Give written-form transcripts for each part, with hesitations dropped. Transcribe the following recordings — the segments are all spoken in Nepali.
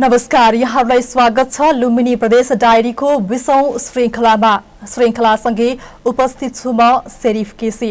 नमस्कार, यहाँलाई स्वागत छ लुम्बिनी प्रदेश डायरीको 20औं श्रृंखलासँगै उपस्थित छु म शेरिफ केसी।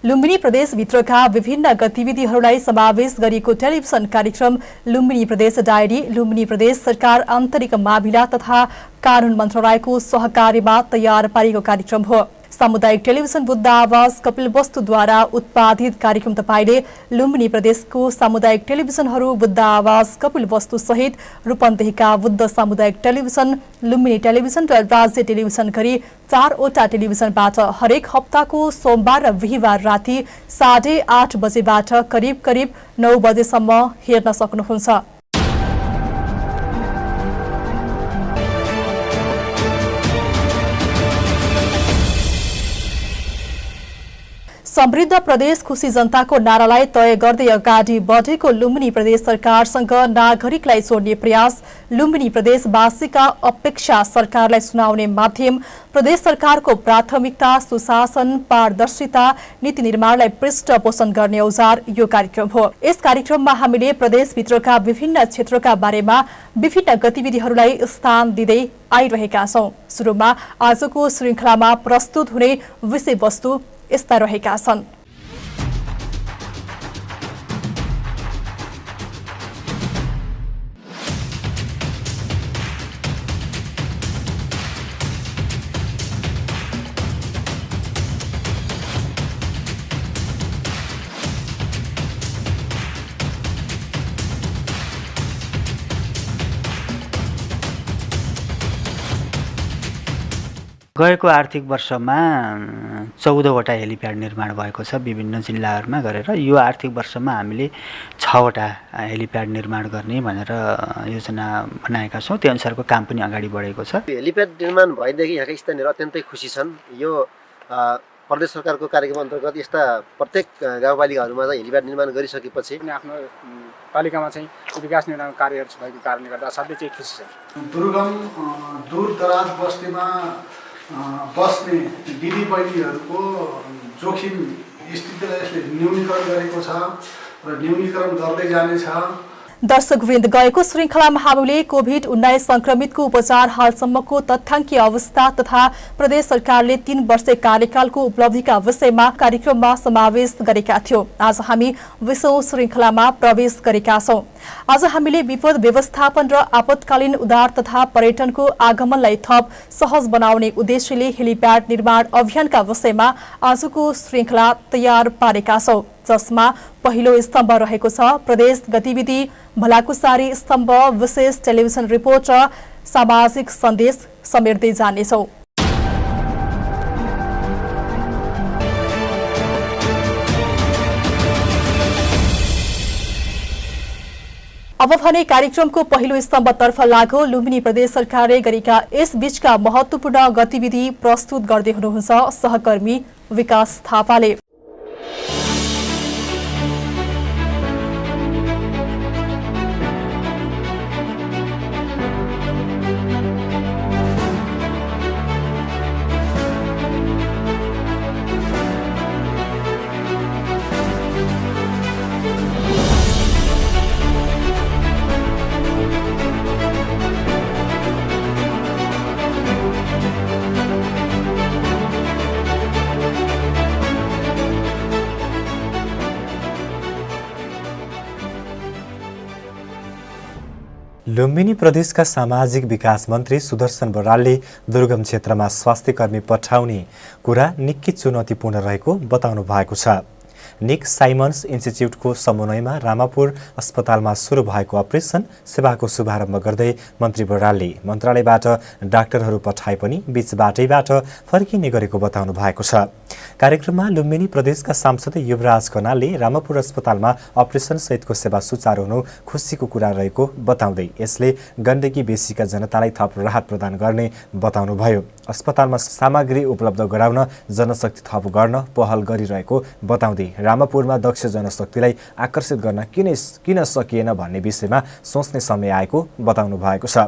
लुम्बिनी प्रदेशभित्रका विभिन्न गतिविधिहरूलाई समावेश गरिएको टेलिभिजन कार्यक्रम लुम्बिनी प्रदेश डायरी लुम्बिनी प्रदेश सरकार आन्तरिक मामिला तथा कानून मन्त्रालयको सहकार्यमा तयार पारेको कार्यक्रम हो। सामुदायिक टेलिभिजन बुद्ध आवाज कपिलवस्तुद्वारा उत्पादित कार्यक्रम तपाईले लुम्बिनी प्रदेशको सामुदायिक टेलिभिजनहरू बुद्ध आवाज कपिलवस्तु सहित रूपन्देहीका बुद्ध सामुदायिक टेलिभिजन लुम्बिनी टेलिभिजन र राज्य टेलिभिजन गरी 4वटा टेलिभिजनबाट हरेक हप्ताको सोमबार र बिहीबार राति 8:30 बजेबाट करिब 9 बजेसम्म हेर्न सक्नुहुन्छ। समृद्ध प्रदेश खुशी जनताको नारालाई तय गर्दै अगाडि बढेको लुम्बिनी प्रदेश सरकारसँग नागरिकलाई जोड्ने प्रयास लुम्बिनी प्रदेशवासीका अपेक्षा सरकारलाई सुनाउने माध्यम प्रदेश सरकारको प्राथमिकता सुशासन पारदर्शिता नीति निर्माणलाई पृष्ठपोषण गर्ने औजार यो कार्यक्रम हो। यस कार्यक्रममा हामीले प्रदेशभित्रका विभिन्न क्षेत्रका बारेमा विभिन्न गतिविधिहरूलाई स्थान दिँदै आइरहेका छौं। सुरुमा आजको श्रृंखलामा प्रस्तुत हुने विषयवस्तु यस्ता रहेका छन्। गएको आर्थिक वर्षमा 14वटा हेलिप्याड निर्माण भएको छ विभिन्न जिल्लाहरूमा गरेर। यो आर्थिक वर्षमा हामीले 6वटा हेलिप्याड निर्माण गर्ने भनेर योजना बनाएका छौँ। त्यो अनुसारको काम पनि अगाडि बढेको छ। हेलिप्याड निर्माण भएदेखि यहाँका स्थानीयहरू अत्यन्तै खुसी छन्। यो प्रदेश सरकारको कार्यक्रम अन्तर्गत यस्ता प्रत्येक गाउँपालिकाहरूमा चाहिँ हेलिप्याड निर्माण गरिसकेपछि आफ्नो पालिकामा चाहिँ विकास निर्माण कार्यहरू भएको कारणले गर्दा असाध्यै चाहिँ खुसी छन्। दुर्गम दूर दराज बस्तीमा बस्ने दिदी बहिनीहरूको जोखिम स्थितिलाई यसले न्यूनीकरण गरेको छ र न्यूनीकरण गर्दै जानेछ। दर्शकवृन्द, गएको श्रृंखलामा हामीले कोभिड-19 संक्रमितको उपचार हालसम्मको तथ्याङ्कीय अवस्था तथा प्रदेश सरकारले 3 वर्षे कार्यकालको उपलब्धिका विषयमा कार्यक्रममा समावेश गरेका थियौं। आज हामी 20औं श्रृंखलामा प्रवेश गरेका छौं। आज हामीले विपद व्यवस्थापन र आपतकालीन उद्धार तथा पर्यटनको आगमनलाई थप सहज बनाउने उद्देश्यले हेलिप्याड निर्माण अभियानका विषयमा आजको श्रृंखला तयार पारेका छौं, जसमा पहिलो स्तम्भ रहेको छ प्रदेश गतिविधि भलाकुसारी स्तम्भ विशेष टेलिभिजन रिपोर्ट र सामाजिक सन्देश समेट्दै जानेछौं। अब भने कार्यक्रमको पहिलो स्तम्भतर्फ लागौ। लुम्बिनी प्रदेश सरकारले गरेका यस बीचका महत्वपूर्ण गतिविधि प्रस्तुत गर्दै हुनुहुन्छ सहकर्मी विकास थापाले। लुम्बिनी प्रदेशका सामाजिक विकास मन्त्री सुदर्शन बरालले दुर्गम क्षेत्रमा स्वास्थ्य कर्मी पठाउने कुरा निकै चुनौतीपूर्ण रहेको बताउनु भएको छ। निक साइमन्स इन्स्टिच्युटको समन्वयमा रामापुर अस्पतालमा सुरु भएको अपरेसन सेवाको शुभारम्भ गर्दै मन्त्री बरालले मन्त्रालयबाट डाक्टरहरू पठाए पनि बीच बाटैबाट फर्किने गरेको बताउनु भएको छ। कार्यक्रममा लुम्बिनी प्रदेशका सांसद युवराज कनालले रामापुर अस्पतालमा अपरेसन सहितको सेवा सुचारू हुनु खुसीको कुरा रहेको बताउँदै यसले गण्डकी बेसीका जनतालाई थप राहत प्रदान गर्ने बताउनुभयो। अस्पतालमा सामग्री उपलब्ध गराउन जनशक्ति थप गर्न पहल गरिरहेको बताउँदै रामापुरमा दक्ष जनशक्तिलाई आकर्षित गर्न किन सकिएन भन्ने विषयमा सोच्ने समय आएको बताउनु भएको छ।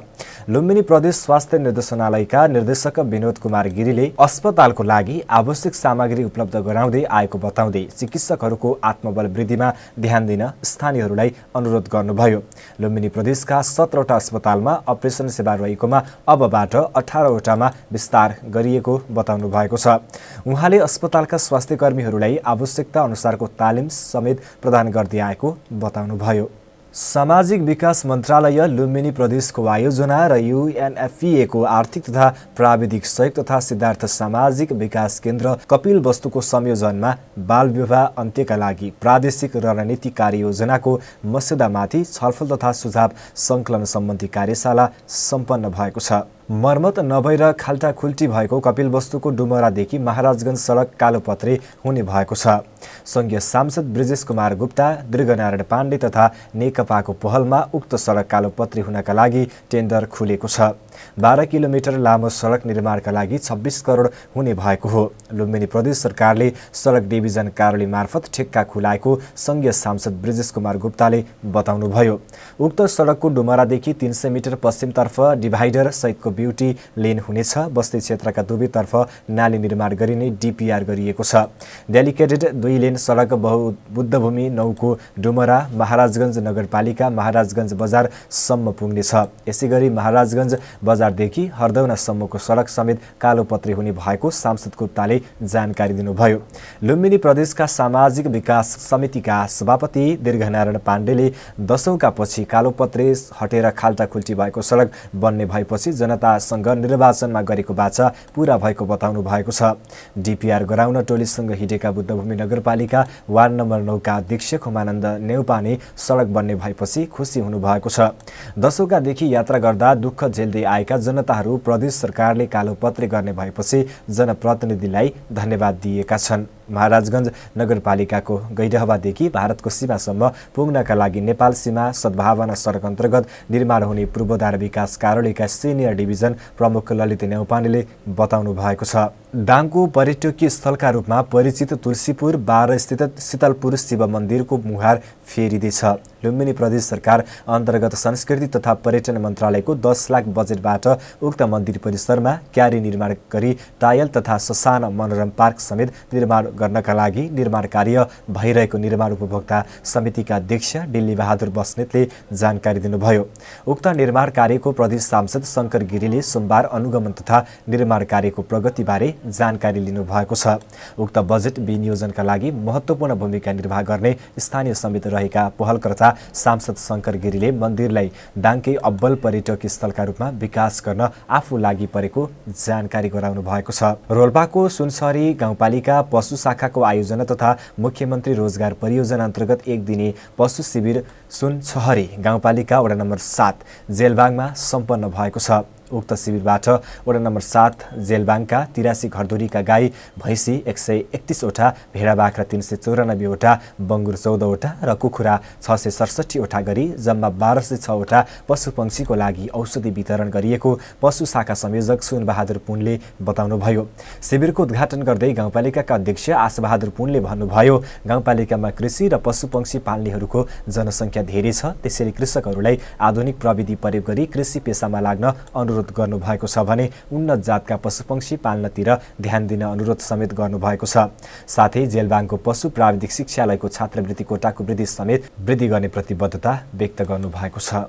लुम्बिनी प्रदेश स्वास्थ्य निर्देशनालयका निर्देशक विनोद कुमार गिरीले अस्पतालको लागि आवश्यक सामग्री उपलब्ध गराउँदै आएको बताउँदै चिकित्सकहरूको आत्मबल वृद्धिमा ध्यान दिन स्थानीयहरूलाई अनुरोध गर्नुभयो। लुम्बिनी प्रदेशका 17वटा अस्पतालमा अपरेसन सेवा रहेकोमा अबबाट 18वटामा विस्तार गरिएको बताउनु भएको छ। उहाँले अस्पतालका स्वास्थ्य कर्मीहरूलाई आवश्यकता अनुसारको तालिम समेत प्रदान गर्दै आएको बताउनुभयो। सामाजिक विकास मन्त्रालय लुम्बिनी प्रदेशको आयोजना र UNFPA को आर्थिक तथा प्राविधिक सहयोग तथा सिद्धार्थ सामाजिक विकास केन्द्र कपिलवस्तुको संयोजनमा बाल विवाह अन्त्यका लागि प्रादेशिक रणनीति कार्ययोजनाको मस्यौदामाथि छलफल तथा सुझाव सङ्कलन सम्बन्धी कार्यशाला सम्पन्न भएको छ। मर्मत नभएर खाल्टाखुल्टी भएको कपिलवस्तुको डुमरादेखि महाराजगञ्ज सडक कालोपत्रे हुने भएको छ। सङ्घीय सांसद ब्रिजेश कुमार गुप्ता, दीर्घनारायण पाण्डे तथा नेकपाको पहलमा उक्त सडक कालोपत्रे हुनका लागि टेन्डर खुलेको छ। 12 किलोमिटर लामो सडक निर्माणका लागि 26 करोड हुने भएको हो। लुम्बिनी प्रदेश सरकारले सडक डिभिजन कार्यालय मार्फत ठेक्का खुलाएको सङ्घीय सांसद ब्रिजेश कुमार गुप्ताले बताउनुभयो। उक्त सडकको डुमरादेखि 300 मिटर पश्चिमतर्फ डिभाइडर सहितको ब्युटी लेन हुनेछ। बस्ती क्षेत्रका दुवैतर्फ नाली निर्माण गरिने DPR गरिएको छ। डेलिकेटेड 2 लेन सडक बुद्धभूमि 9 को डुमरा महाराजगञ्ज नगरपालिका महाराजगञ्ज बजारसम्म पुग्नेछ। यसैगरी महाराजगञ्ज बजारदेखि हरदौनासम्मको सडक समेत कालोपत्रे हुने भएको सांसद गुप्ताले जानकारी दिनुभयो। लुम्बिनी प्रदेशका सामाजिक विकास समितिका सभापति दीर्घनारायण पाण्डेले दशौंका पछि कालोपत्रे हटेर खाल्टाखुल्टी भएको सडक बन्ने भएपछि जनतासँग निर्वाचनमा गरेको बाचा पूरा भएको बताउनु भएको छ। DPR गराउन टोलीसँग हिँडेका बुद्धभूमि नगरपालिका वार्ड नम्बर 9 का अध्यक्ष खुमानन्द नेउपाने सडक बन्ने भएपछि खुसी हुनुभएको छ। दशौंकादेखि यात्रा गर्दा दुःख झेल्दै आएका जनताहरू प्रदेश सरकारले कालोपत्रे गर्ने भएपछि जनप्रतिनिधिलाई धन्यवाद दिएका छन्। महाराजगञ्ज नगरपालिकाको गैरहवादेखि भारतको सीमासम्म पुग्नका लागि नेपाल सीमा सद्भावना सडक अन्तर्गत निर्माण हुने पूर्वाधार विकास कार्यालयका सिनियर डिभिजन प्रमुख ललित नेउपानेले बताउनु भएको छ। दाङको पर्यटकीय स्थलका रूपमा परिचित तुलसीपुर 12 स्थित शीतलपुर शिव मन्दिरको मुहार फेरिँदैछ। लुम्बिनी प्रदेश सरकार अन्तर्गत संस्कृति तथा पर्यटन मन्त्रालयको 10 लाख बजेटबाट उक्त मन्दिर परिसरमा क्यारी निर्माण गरी टायल तथा ससाना मनोरम पार्क समेत निर्माण गर्नका लागि निर्माण कार्य भइरहेको निर्माण उपभोक्ता समितिका अध्यक्ष डिल्ली बहादुर बस्नेतले जानकारी दिनुभयो। उक्त निर्माण कार्यको प्रदेश सांसद शङ्कर गिरीले सोमबार अनुगमन तथा निर्माण कार्यको प्रगतिबारे जानकारी लिनुभएको छ। उक्त बजेट विनियोजनका लागि महत्त्वपूर्ण भूमिका निर्वाह गर्ने स्थानीय समिति रहेका पहलकर्ता सांसद शङ्कर गिरीले मन्दिरलाई दाङकै अब्बल पर्यटकीय स्थलका रूपमा विकास गर्न आफू लागि परेको जानकारी गराउनु भएको छ। रोल्पाको सुनसरी गाउँपालिका पशु शाखाको आयोजना तथा मुख्यमन्त्री रोजगार परियोजना अन्तर्गत 1 दिने पशु शिविर सुनसहरी गाउँपालिका वडा नम्बर 7 जेलबाङमा सम्पन्न भएको छ। उक्त शिविरबाट वडा नम्बर 7 जेलबाङका 83 घरधुरीका गाई भैँसी 131 वटा, भेडा बाख्रा 394 वटा, बङ्गुर 14 वटा र कुखुरा 667 वटा गरी जम्मा 1206 वटा पशुपक्षीको लागि औषधि वितरण गरिएको पशु शाखा संयोजक सुनबहादुर पुनले बताउनुभयो। शिविरको उद्घाटन गर्दै गाउँपालिकाका अध्यक्ष आशबहादुर पुनले भन्नुभयो, गाउँपालिकामा कृषि र पशुपक्षी पाल्नेहरूको जनसङ्ख्या धेरै छ, त्यसैले कृषकहरूलाई आधुनिक प्रविधि प्रयोग गरी कृषि पेसामा लाग्न अनुरोध गर्नुभएको छ भने उन्नत जातका पशुपक्षी पाल्नतिर ध्यान दिन अनुरोध समेत गर्नुभएको छ। साथै जेलबाङको पशु प्राविधिक शिक्षालयको छात्रवृत्ति कोटाको वृद्धि समेत वृद्धि गर्ने प्रतिबद्धता व्यक्त गर्नुभएको छ।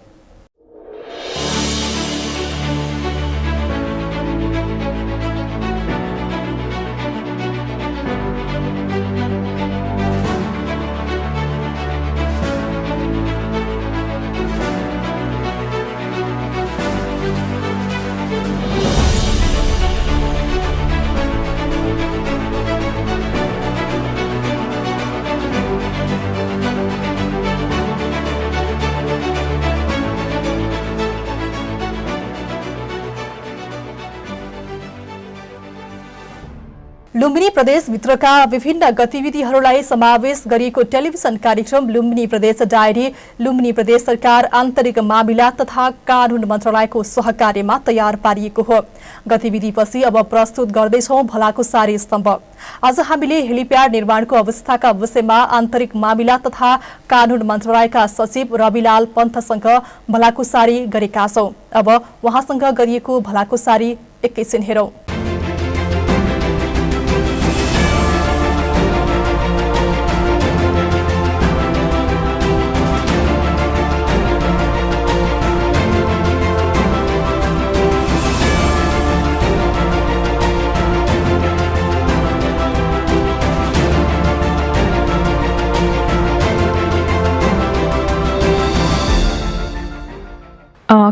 लुम्बिनी प्रदेशभित्रका विभिन्न गतिविधिहरूलाई समावेश गरिएको टेलिभिजन कार्यक्रम लुम्बिनी प्रदेश डायरी लुम्बिनी प्रदेश सरकार आन्तरिक मामिला तथा कानून मन्त्रालयको सहकार्यमा तयार पारिएको हो। गतिविधिपछि अब प्रस्तुत गर्दैछौं भलाकुसारी स्तम्भ। आज हामीले हेलिप्याड निर्माणको अवस्थाका विषयमा आन्तरिक मामिला तथा कानून मन्त्रालयका सचिव रविलाल पन्तसँग भलाकुसारी गरेका छौं। अब उहाँसँग गरिएको भलाकुसारी एकैछिन हेरौं।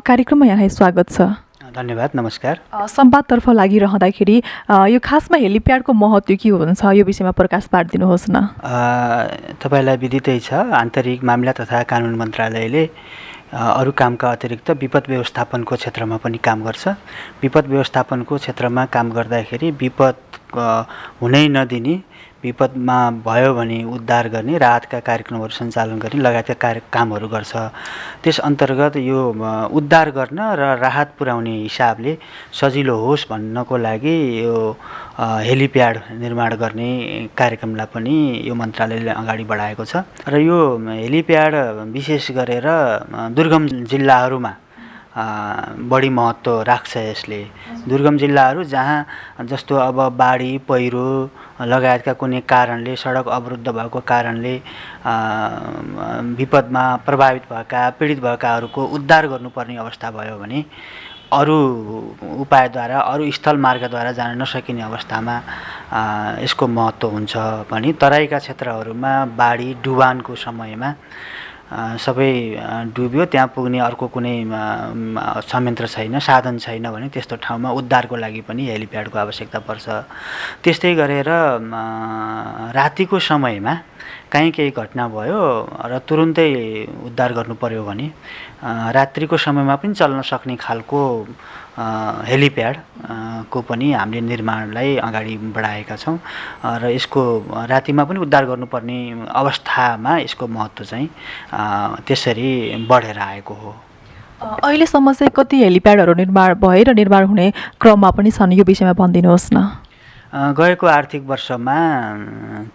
कार्यक्रममा यहाँलाई स्वागत छ। धन्यवाद, नमस्कार। संवादतर्फ लागिरहँदाखेरि यो खासमा हेलिप्याडको महत्त्व के हुन्छ यो विषयमा प्रकाश पारिदिनुहोस् न। तपाईँलाई विदितै छ, आन्तरिक मामिला तथा कानुन मन्त्रालयले अरू कामका अतिरिक्त विपद व्यवस्थापनको क्षेत्रमा पनि काम गर्छ। विपद व्यवस्थापनको क्षेत्रमा काम गर्दाखेरि विपद हुनै नदिने, विपदमा भयो भने उद्धार गर्ने, राहतका कार्यक्रमहरू सञ्चालन गर्ने लगायतका कामहरू गर्छ। त्यस अन्तर्गत यो उद्धार गर्न र राहत पुर्याउने हिसाबले सजिलो होस् भन्नको लागि यो हेलिप्याड निर्माण गर्ने कार्यक्रमलाई पनि यो मन्त्रालयले अगाडि बढाएको छ। र यो हेलिप्याड विशेष गरेर दुर्गम जिल्लाहरूमा बढी महत्त्व राख्छ। यसले दुर्गम जिल्लाहरू जहाँ जस्तो अब बाढी पहिरो लगायतका कुनै कारणले सडक अवरुद्ध भएको कारणले विपदमा प्रभावित भएका पीडित भएकाहरूको उद्धार गर्नुपर्ने अवस्था भयो भने अरू उपायद्वारा अरू स्थल मार्गद्वारा जान नसकिने अवस्थामा यसको महत्त्व हुन्छ भने तराईका क्षेत्रहरूमा बाढी डुबानको समयमा सबै डुब्यो, त्यहाँ पुग्ने अर्को कुनै संयन्त्र छैन, साधन छैन भने त्यस्तो ठाउँमा उद्धारको लागि पनि हेलिप्याडको आवश्यकता पर्छ। त्यस्तै गरेर रातिको समयमा कहीँ केही घटना भयो र तुरुन्तै उद्धार गर्नु पर्यो भने रात्रिको समयमा पनि चल्न सक्ने खालको हेलिप्याड को पनि हामीले निर्माणलाई अगाडि बढाएका छौँ र यसको रातिमा पनि उद्धार गर्नुपर्ने अवस्थामा यसको महत्त्व चाहिँ त्यसरी बढेर आएको हो। अहिलेसम्म चाहिँ कति हेलिप्याडहरू निर्माण भए र निर्माण हुने क्रममा पनि छन् यो विषयमा भनिदिनुहोस् न। गएको आर्थिक वर्षमा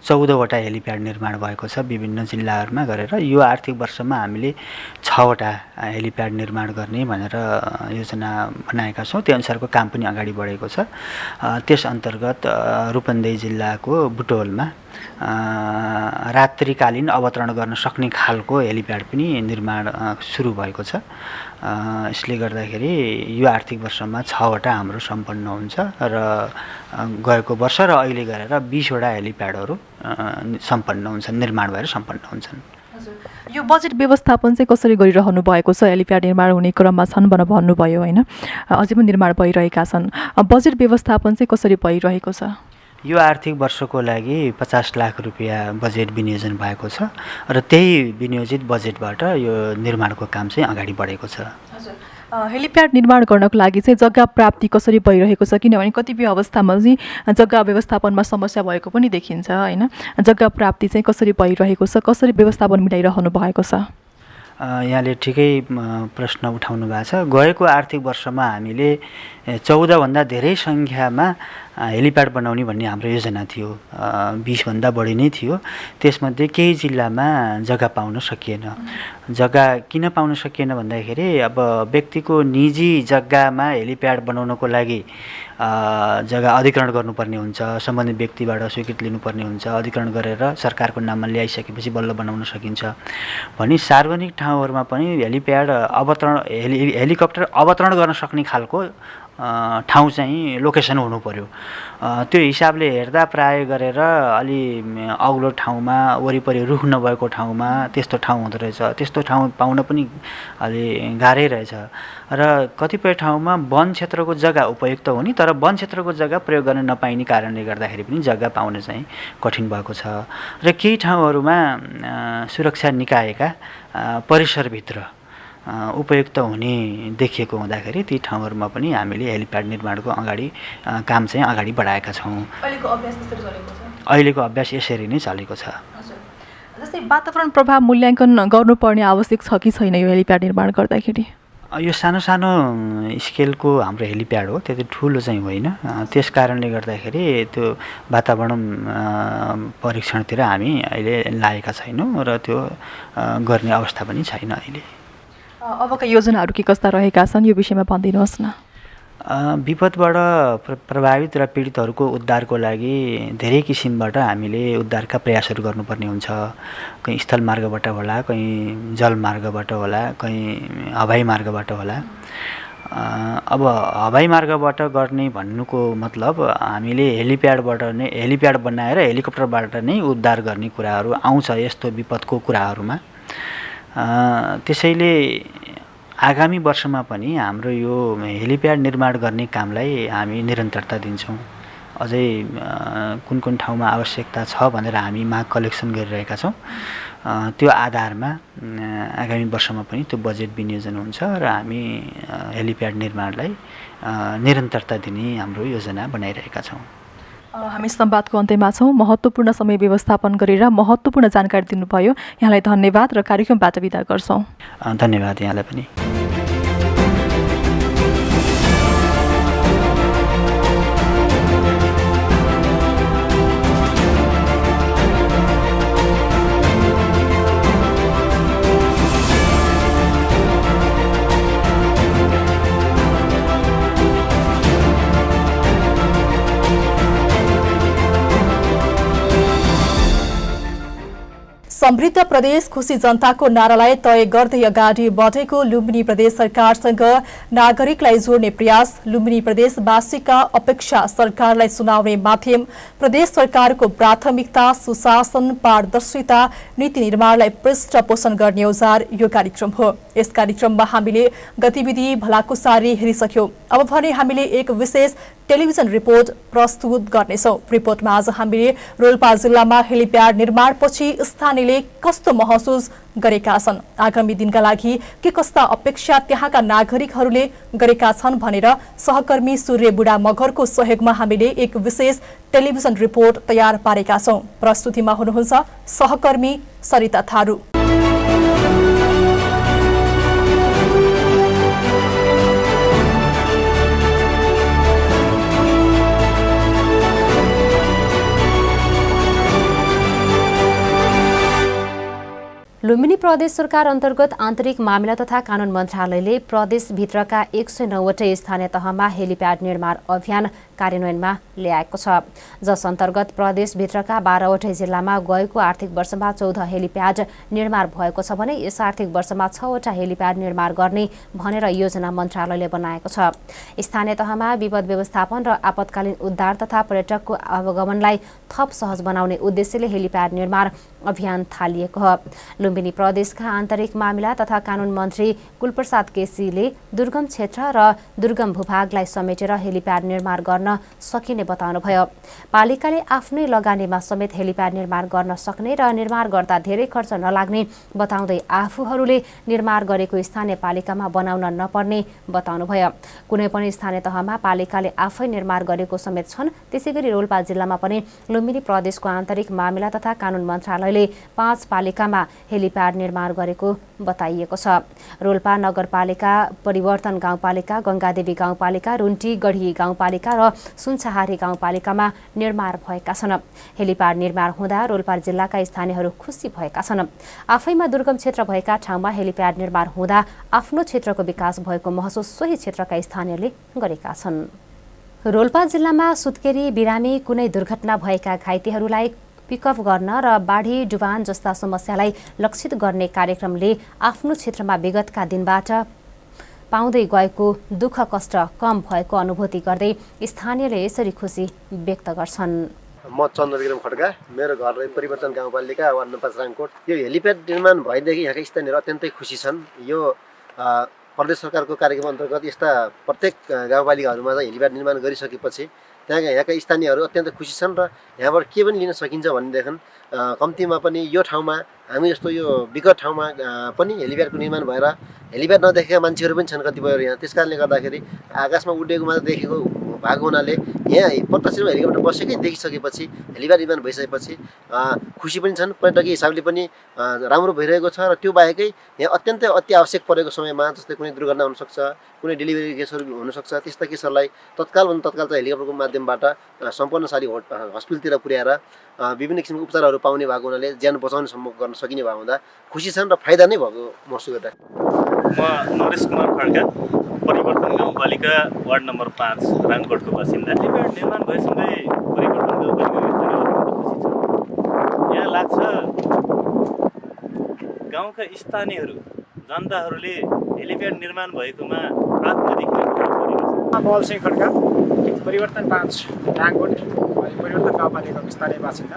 14वटा हेलिप्याड निर्माण भएको छ विभिन्न जिल्लाहरूमा गरेर। यो आर्थिक वर्षमा हामीले 6वटा हेलिप्याड निर्माण गर्ने भनेर योजना बनाएका छौँ। त्यो अनुसारको काम पनि अगाडि बढेको छ। त्यस अन्तर्गत रूपन्देही जिल्लाको बुटवलमा रात्रिकालीन अवतरण गर्न सक्ने खालको हेलिप्याड पनि निर्माण सुरु भएको छ। यसले गर्दाखेरि यो आर्थिक वर्षमा 6वटा हाम्रो सम्पन्न हुन्छ र गएको वर्ष र अहिले गरेर 20वटा हेलिप्याडहरू सम्पन्न हुन्छन्, निर्माण भएर सम्पन्न हुन्छन्। यो बजेट व्यवस्थापन चाहिँ कसरी गरिरहनु भएको छ? हेलिप्याड निर्माण हुने क्रममा छन् भनेर भन्नुभयो होइन, अझै पनि निर्माण भइरहेका छन्। बजेट व्यवस्थापन चाहिँ कसरी भइरहेको छ? यो आर्थिक वर्षको लागि 50 लाख रुपियाँ बजेट विनियोजन भएको छ र त्यही विनियोजित बजेटबाट यो निर्माणको काम चाहिँ अगाडि बढेको छ। हेलिप्याड निर्माण गर्नको लागि चाहिँ जग्गा प्राप्ति कसरी भइरहेको छ? किनभने कतिपय अवस्थामा चाहिँ जग्गा व्यवस्थापनमा समस्या भएको पनि देखिन्छ होइन। जग्गा प्राप्ति चाहिँ कसरी भइरहेको छ, कसरी व्यवस्थापन मिलाइरहनु भएको छ? यहाँले ठिकै प्रश्न उठाउनु भएको छ। गएको आर्थिक वर्षमा हामीले 14भन्दा धेरै सङ्ख्यामा हेलिप्याड बनाउने भन्ने हाम्रो योजना थियो। 20भन्दा बढी नै थियो। त्यसमध्ये केही जिल्लामा जग्गा पाउन सकिएन। जग्गा किन पाउन सकिएन भन्दाखेरि अब व्यक्तिको निजी जग्गामा हेलिप्याड बनाउनको लागि जग्गा अधिग्रहण गर्नुपर्ने हुन्छ, सम्बन्धित व्यक्तिबाट स्वीकृति लिनुपर्ने हुन्छ। अधिग्रहण गरेर सरकारको नाममा ल्याइसकेपछि बल्ल बनाउन सकिन्छ भने सार्वजनिक ठाउँहरूमा पनि हेलिप्याड हेलिकप्टर अवतरण गर्न सक्ने खालको ठाउँ चाहिँ लोकेसन हुनु पर्यो। त्यो हिसाबले हेर्दा प्राय गरेर अलि अग्लो ठाउँमा वरिपरि रुख नभएको ठाउँमा त्यस्तो ठाउँ हुँदो रहेछ। त्यस्तो ठाउँ पाउन पनि अलि गाह्रै रहेछ र कतिपय ठाउँमा वन क्षेत्रको जग्गा उपयुक्त हुने तर वन क्षेत्रको जग्गा प्रयोग गर्न नपाइने कारणले गर्दाखेरि पनि जग्गा पाउन चाहिँ कठिन भएको छ र केही ठाउँहरूमा सुरक्षा निकायका परिसरभित्र उपयुक्त हुने देखिएको हुँदाखेरि ती ठाउँहरूमा पनि हामीले हेलिप्याड निर्माणको काम चाहिँ अगाडि बढाएका छौँ। अहिलेको अभ्यास यसरी नै चलेको छ। जस्तै वातावरण प्रभाव मूल्याङ्कन गर्नुपर्ने आवश्यक छ कि छैन यो हेलिप्याड निर्माण गर्दाखेरि? यो सानो सानो स्केलको हाम्रो हेलिप्याड हो, त्यति ठुलो चाहिँ होइन। त्यस कारणले गर्दाखेरि त्यो वातावरण परीक्षणतिर हामी अहिले लागेका छैनौँ र त्यो गर्ने अवस्था पनि छैन अहिले। अबका योजनाहरू के कस्ता रहेका छन् यो विषयमा भनिदिनुहोस् न। विपदबाट प्रभावित र पीडितहरूको उद्धारको लागि धेरै किसिमबाट हामीले उद्धारका प्रयासहरू गर्नुपर्ने हुन्छ। कहीँ स्थल मार्गबाट होला, कहीँ जल मार्गबाट होला, कहीँ हवाई मार्गबाट होला। अब हवाई मार्गबाट गर्ने भन्नुको मतलब हामीले हेलिप्याड बनाएर हेलिकप्टरबाट नै उद्धार गर्ने कुराहरू आउँछ यस्तो विपदको कुराहरूमा। त्यसैले आगामी वर्षमा पनि हाम्रो यो हेलिप्याड निर्माण गर्ने कामलाई हामी निरन्तरता दिन्छौँ। अझै कुन कुन ठाउँमा आवश्यकता छ भनेर हामी माग कलेक्सन गरिरहेका छौँ। त्यो आधारमा आगामी वर्षमा पनि त्यो बजेट विनियोजन हुन्छ र हामी हेलिप्याड निर्माणलाई निरन्तरता दिने हाम्रो योजना बनाइरहेका छौँ। हामी संवादको अन्त्यमा छौँ। महत्त्वपूर्ण समय व्यवस्थापन गरेर महत्त्वपूर्ण जानकारी दिनुभयो, यहाँलाई धन्यवाद र कार्यक्रमबाट बिदा गर्छौँ। धन्यवाद यहाँलाई पनि। समृद्ध प्रदेश खुशी जनताको नारालाई तय गर्दै अगाडि बढेको लुम्बिनी प्रदेश सरकारसँग नागरिकलाई जोड्ने प्रयास, लुम्बिनी प्रदेशवासीका अपेक्षा सरकारलाई सुनाउने माध्यम, प्रदेश सरकारको प्राथमिकता सुशासन, पारदर्शिता, नीति निर्माणलाई पृष्ठपोषण गर्ने औजार यो कार्यक्रम हो। यस कार्यक्रममा हामीले गतिविधि भलाकुसारी हेरिसक्यौं। अब भने हामीले एक विशेष टेलिभिजन रिपोर्ट प्रस्तुत गर्नेछौं। रिपोर्टमा आज हामीले रोल्पा जिल्लामा हेलिप्याड निर्माणपछि स्थानीयले कस्तो महसुस गरेका छन्, आगामी दिनका लागि के कस्ता अपेक्षा त्यहाँका नागरिकहरूले गरेका छन् भनेर सहकर्मी सूर्य बुढा मगरको सहयोगमा हामीले एक विशेष टेलिभिजन रिपोर्ट तयार पारेका छौं। प्रस्तुतिमा हुनुहुन्छ सहकर्मी सरिता थारू। लुम्बिनी प्रदेश सरकार अन्तर्गत आन्तरिक मामिला तथा कानून मन्त्रालयले प्रदेशभित्रका 109वटै स्थानीय तहमा हेलिप्याड निर्माण अभियान कार्यान्वयनमा ल्याएको छ, जस अन्तर्गत प्रदेशभित्रका 12वटै जिल्लामा गएको आर्थिक वर्षमा 14 हेलिप्याड निर्माण भएको छ भने यस आर्थिक वर्षमा 6वटा हेलिप्याड निर्माण गर्ने भनेर योजना मन्त्रालयले बनाएको छ। स्थानीय तहमा विपद व्यवस्थापन र आपतकालीन उद्धार तथा पर्यटकको आवागमनलाई थप सहज बनाउने उद्देश्यले हेलिप्याड निर्माण अभियान थालिएको हो। लुम्बिनी प्रदेशका आन्तरिक मामिला तथा कानून मन्त्री कुलप्रसाद केसीले दुर्गम क्षेत्र र दुर्गम भूभागलाई समेटेर हेलिप्याड निर्माण गर्न सकिने बताउनुभयो। पालिकाले आफ्नै लगानीमा समेत हेलिप्याड निर्माण गर्न सक्ने र निर्माण गर्दा धेरै खर्च नलाग्ने बताउँदै आफूहरूले निर्माण गरेको स्थानीय पालिकामा बनाउन नपर्ने बताउनुभयो। कुनै पनि स्थानीय तहमा पालिकाले आफै निर्माण गरेको समेत छन्। त्यसैगरी रोल्पा जिल्लामा पनि लुम्बिनी प्रदेशको आन्तरिक मामिला तथा कानून मन्त्रालयले 5 पालिकामा हेलिप्याड निर्माण गरेको बताइएको छ। रोल्पा नगरपालिका, परिवर्तन गाउँपालिका, गंगादेवी गाउँपालिका, रुन्टी गढी गाउँपालिका र सुनछाहारी गाउँपालिकामा निर्माण भएका छन्। हेलिप्याड निर्माण हुँदा रोल्पा जिल्लाका स्थानीयहरू खुसी भएका छन्। आफैमा दुर्गम क्षेत्र भएका ठाउँमा हेलिप्याड निर्माण हुँदा आफ्नो क्षेत्रको विकास भएको महसुस सोही क्षेत्रका स्थानीयले गरेका छन्। रोल्पा जिल्लामा सुत्केरी, बिरामी, कुनै दुर्घटना भएका घाइतेहरूलाई पिकअप गर्न र बाढी डुबान जस्ता समस्यालाई लक्षित गर्ने कार्यक्रमले आफ्नो क्षेत्रमा विगतका दिनबाट पाउँदै गएको दुःख कष्ट कम भएको अनुभूति गर्दै स्थानीयले यसरी खुसी व्यक्त गर्छन्। म चन्द्रविक्रम खड्का, मेरो घर परिवर्तन गाउँपालिका वार्ड नम्बर 5 राङकोट। यो हेलिप्याड निर्माण भएदेखि यहाँका स्थानीयहरू अत्यन्तै खुसी छन्। यो प्रदेश सरकारको कार्यक्रम अन्तर्गत यस्ता प्रत्येक गाउँपालिकाहरूमा चाहिँ हेलिप्याड निर्माण गरिसकेपछि यहाँका स्थानीयहरू अत्यन्त खुसी छन् र यहाँबाट के पनि लिन सकिन्छ भनेदेखि कम्तीमा पनि यो ठाउँमा हामी जस्तो यो विकट ठाउँमा पनि हेलिप्याडको निर्माण भएर हेलिप्याड नदेखेका मान्छेहरू पनि छन् कतिपयहरू यहाँ। त्यस कारणले गर्दाखेरि आकाशमा उडेको मात्र देखेको भएको हुनाले यहाँ प्रत्यक्षमा हेलिकप्टर बसेकै देखिसकेपछि हेलिप्याड निर्माण भइसकेपछि खुसी पनि छन्। पर्यटकीय हिसाबले पनि राम्रो भइरहेको छ र त्यो बाहेकै यहाँ अत्यन्तै अति आवश्यक परेको समयमा जस्तै कुनै दुर्घटना हुनसक्छ, कुनै डेलिभरी केसहरू हुनसक्छ, त्यस्ता केसहरूलाई तत्कालभन्दा तत्काल चाहिँ हेलिकप्टरको माध्यमबाट सम्पन्नशाली हस्पिटलतिर पुर्याएर विभिन्न किसिमको उपचारहरू पाउने भएको हुनाले ज्यान बचाउने सम्भव गर्न सकिने भएको हुँदा खुसी छन् र फाइदा नै भएको महसुस गरिरहेको। म नरेश कुमार खड्का, परिवर्तन गाउँपालिका वार्ड नम्बर 5 राङकोटको बासिन्दा। हेलिप्याड निर्माण भएसँगै परिवर्तन गाउँपालिकाको स्थानीयहरू खुसी छन्। यहाँ लाग्छ गाउँका स्थानीयहरू जनताहरूले हेलिप्याड निर्माण भएकोमा आत्मदेखि बल सिंह खड्का, परिवर्तन 5 राङकोट, परिवर्तन गाउँपालिकाको स्थानीय बासिन्दा।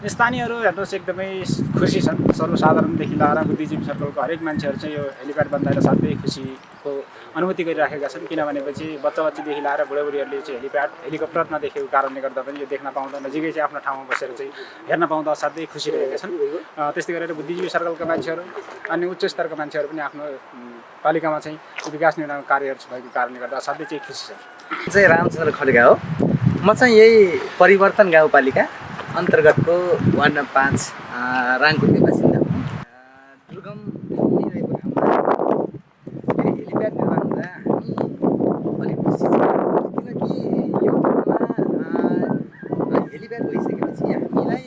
स्थानीयहरू हेर्नुहोस् एकदमै खुसी छन्। सर्वसाधारणदेखि लिएर बुद्धिजीवी सर्कलको हरेक मान्छेहरू चाहिँ यो हेलिप्याड बन्दाएर साथै खुसीको अनुभूति गरिराखेका छन्। किनभनेपछि बच्चाबच्चीदेखि लिएर बुढाबुढीहरूले चाहिँ हेलिकप्टर नदेखेको कारणले गर्दा पनि यो देख्न पाउँदा नजिकै चाहिँ आफ्नो ठाउँमा बसेर चाहिँ हेर्न पाउँदा साथै खुसी रहेका छन्। त्यस्तै गरेर बुद्धिजीवी सर्कलका मान्छेहरू अनि उच्च स्तरका मान्छेहरू पनि आफ्नो पालिकामा चाहिँ विकास निर्माण कार्यहरू भएको कारणले गर्दा साथै चाहिँ खुसी छन्। चाहिँ रामचन्द्र खड्का हो। म चाहिँ यही परिवर्तन गाउँपालिका अन्तर्गतको वार्ड नम्बर 5 राङकोटकै बासिन्दा हुँ। दुर्गम रहेको ठाउँमा हेलिप्याड निर्माण हुँदा हामी अलिक खुसी छौँ। किनकि यो ठाउँमा हेलिप्याड भइसकेपछि हामीलाई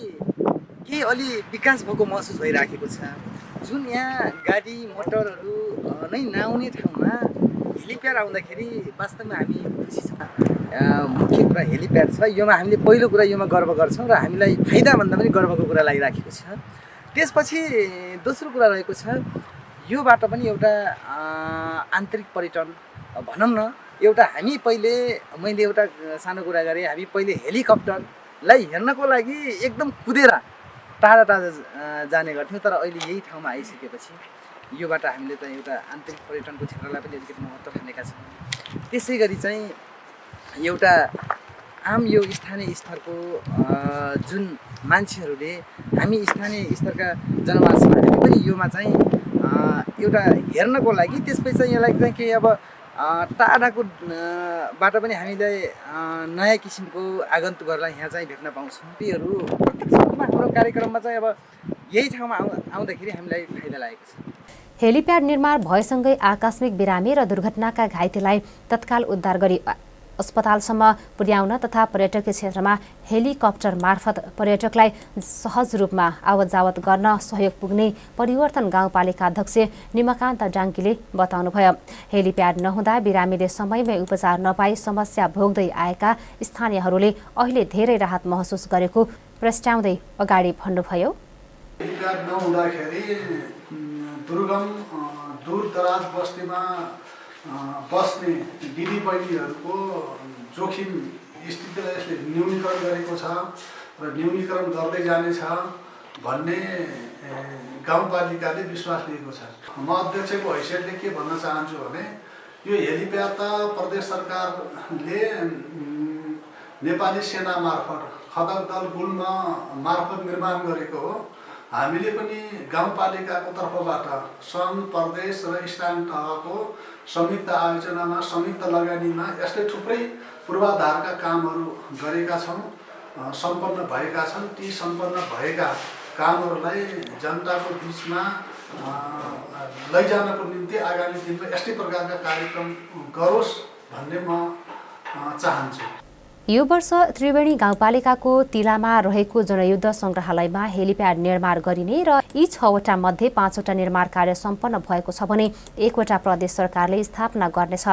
केही अलि विकास भएको महसुस भइराखेको छ। जुन यहाँ गाडी मोटरहरू नै नआउने ठाउँमा हेलिप्याड आउँदाखेरि वास्तवमा हामी खुसी छौँ। मुख्य कुरा हेलिप्याड छ, योमा हामीले पहिलो कुरा योमा गर्व गर्छौँ र हामीलाई फाइदा भन्दा पनि गर्वको कुरा लागिराखेको छ। त्यसपछि दोस्रो कुरा रहेको छ, योबाट पनि एउटा आन्तरिक पर्यटन भनौँ न, एउटा हामी मैले एउटा सानो कुरा गरेँ, हामी पहिले हेलिकप्टरलाई हेर्नको लागि एकदम कुदेर टाढा टाढा जाने गर्थ्यौँ। तर अहिले यही ठाउँमा आइसकेपछि योबाट हामीले त एउटा आन्तरिक पर्यटनको क्षेत्रलाई पनि अलिकति महत्त्व ठानेका छौँ। त्यसै गरी चाहिँ एउटा आम यो स्थानीय स्तरको जुन मान्छेहरूले हामी स्थानीय स्तरका जनमानसमा हामी पनि योमा चाहिँ एउटा हेर्नको लागि त्यसपछि चाहिँ यसलाई चाहिँ केही अब टाढाको बाट पनि हामीलाई नयाँ किसिमको आगन्तुकहरूलाई यहाँ चाहिँ भेट्न पाउँछौँ। तीहरू प्रत्यक्ष रूपमा हाम्रो कार्यक्रममा चाहिँ अब यही ठाउँमा आउँदाखेरि हामीलाई फाइदा लागेको छ। हेलिप्याड निर्माण भएसँगै आकस्मिक बिरामी र दुर्घटनाका घाइतेलाई तत्काल उद्धार गरी अस्पतालसम्म पुर्याउन तथा पर्यटकीय क्षेत्रमा हेलिकप्टर मार्फत पर्यटकलाई सहज रूपमा आवत जावत गर्न सहयोग पुग्ने परिवर्तन गाउँपालिका अध्यक्ष निमकान्त डाङ्कीले बताउनुभयो। हेलिप्याड नहुँदा बिरामीले समयमै उपचार नपाई समस्या भोग्दै आएका स्थानीयहरूले अहिले धेरै राहत महसुस गरेको प्रस्ट्याउँदै अगाडि भन्नुभयो। हेलिप्याड नहुँदाखेरि दुर्गम दूरदराज बस्तीमा बस्ने दिदीबहिनीहरूको जोखिम स्थितिलाई यसले न्यूनीकरण गरेको छ र न्यूनीकरण गर्दै जानेछ भन्ने गाउँपालिकाले विश्वास लिएको छ। म अध्यक्षको हैसियतले के भन्न चाहन्छु भने यो हेलिप्याड त प्रदेश सरकारले नेपाली सेना मार्फत खदक दल गुल्म मार्फत निर्माण गरेको हो। हामीले पनि गाउँपालिकाको तर्फबाट सङ्घ, प्रदेश र स्थानीय तहको संयुक्त आयोजनामा संयुक्त लगानीमा यस्तै थुप्रै पूर्वाधारका कामहरू गरेका छौँ, सम्पन्न भएका छन्। ती सम्पन्न भएका कामहरूलाई जनताको बिचमा लैजानको निम्ति आगामी दिनमा यस्तै प्रकारका कार्यक्रम गरोस् भन्ने म चाहन्छु। यो वर्ष त्रिवेणी गाउँपालिकाको तिलामा रहेको जनयुद्ध संग्रहालयमा हेलिप्याड निर्माण गरिने र यी 6वटा मध्ये 5वटा निर्माण कार्य सम्पन्न भएको छ भने 1वटा प्रदेश सरकारले स्थापना गर्नेछ।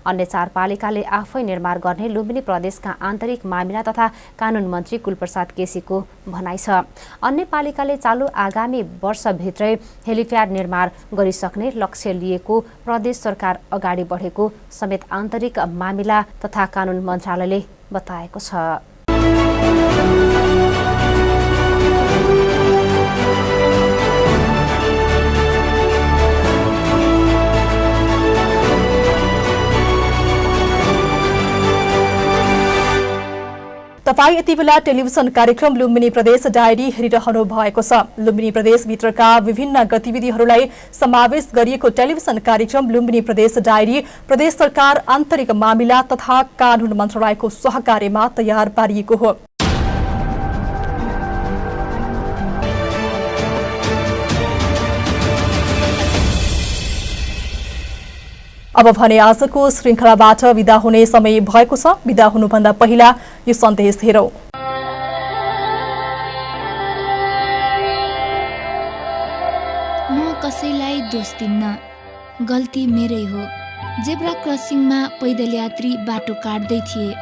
अन्य 4 पालिकाले आफै निर्माण गर्ने लुम्बिनी प्रदेशका आन्तरिक मामिला तथा कानुन मन्त्री कुलप्रसाद केसीको भनाइ छ। अन्य पालिकाले चालु आगामी वर्षभित्रै हेलिप्याड निर्माण गरिसक्ने लक्ष्य लिएको प्रदेश सरकार अगाडि बढेको समेत आन्तरिक मामिला तथा कानुन मन्त्रालयले बताएको छ। तपाईँ यति बेला टेलिभिजन कार्यक्रम लुम्बिनी प्रदेश डायरी हेरिरहनु भएको छ। लुम्बिनी प्रदेशभित्रका विभिन्न गतिविधिहरूलाई समावेश गरिएको टेलिभिजन कार्यक्रम लुम्बिनी प्रदेश डायरी प्रदेश सरकार आन्तरिक मामिला तथा कानून मन्त्रालयको सहकार्यमा तयार पारिएको हो। अब भने आजको श्रृङ्खलाबाट विदा हुने समय भएको छ। विदा हुनुभन्दा पहिला यो सन्देश हेरौं। म कसैलाई दोष दिन्न, गल्ती मेरै हो। जेब्रा क्रसिङमा पैदल यात्री बाटो काट्दै थिए।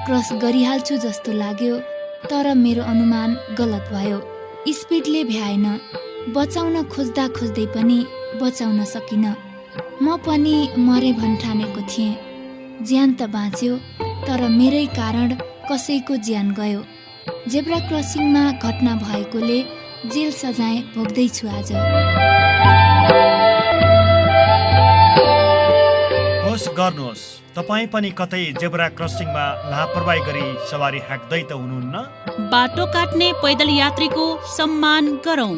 क्रस गरिहाल्छु जस्तो लाग्यो, तर मेरो अनुमान गलत भयो। स्पिडले भ्याएन। बचाउन खोज्दा खोज्दै पनि बचाउन सकिन। म पनि मरे भन्ठानेको थिएँ। ज्यान त बाँच्यो, तर मेरै कारण कसैको ज्यान गयो। जेब्रा क्रसिङमा घटना भएकोले जेल सजाय भोग्दैछु आज। होस् गर्नुहोस्, तपाईँ पनि कतै जेब्रा क्रसिङमा लापरवाही गरी सवारी हाँक्दै त हुनुहुन्न। बाटो काट्ने पैदल यात्रीको सम्मान गरौँ।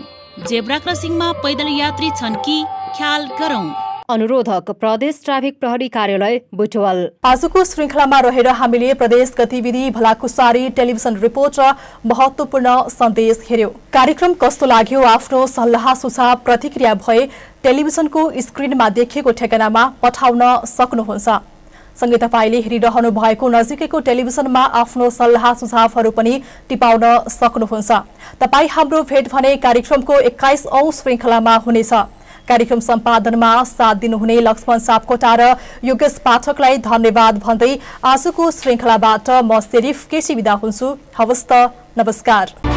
जेब्रा क्रसिङमा पैदल यात्री छन् कि ख्याल गरौँ। अनुरोधक प्रदेश ट्राफिक प्रहरी कार्यालय बुटवल। आजको श्रृङ्खलामा रहेर हामीले प्रदेश गतिविधि भलाकुसारी टेलिभिजन रिपोर्ट र महत्त्वपूर्ण सन्देश हेर्यौं। कार्यक्रम कस्तो लाग्यो आफ्नो सल्लाह सुझाव प्रतिक्रिया भए टेलिभिजनको स्क्रिनमा देखिएको ठेगानामा पठाउन सक्नुहुन्छ। सँगै तपाईँले हेरिरहनु भएको नजिकैको टेलिभिजनमा आफ्नो सल्लाह सुझावहरू पनि टिपाउन सक्नुहुन्छ। तपाईँ हाम्रो भेट भने कार्यक्रमको 21औं श्रृङ्खलामा हुनेछ। कार्यक्रम सम्पादनमा साथ दिनुहुने लक्ष्मण सापकोटा र योगेश पाठकलाई धन्यवाद भन्दै आजको श्रृङ्खलाबाट म सेरिफ केसी बिदा हुन्छु। हवस् त, नमस्कार।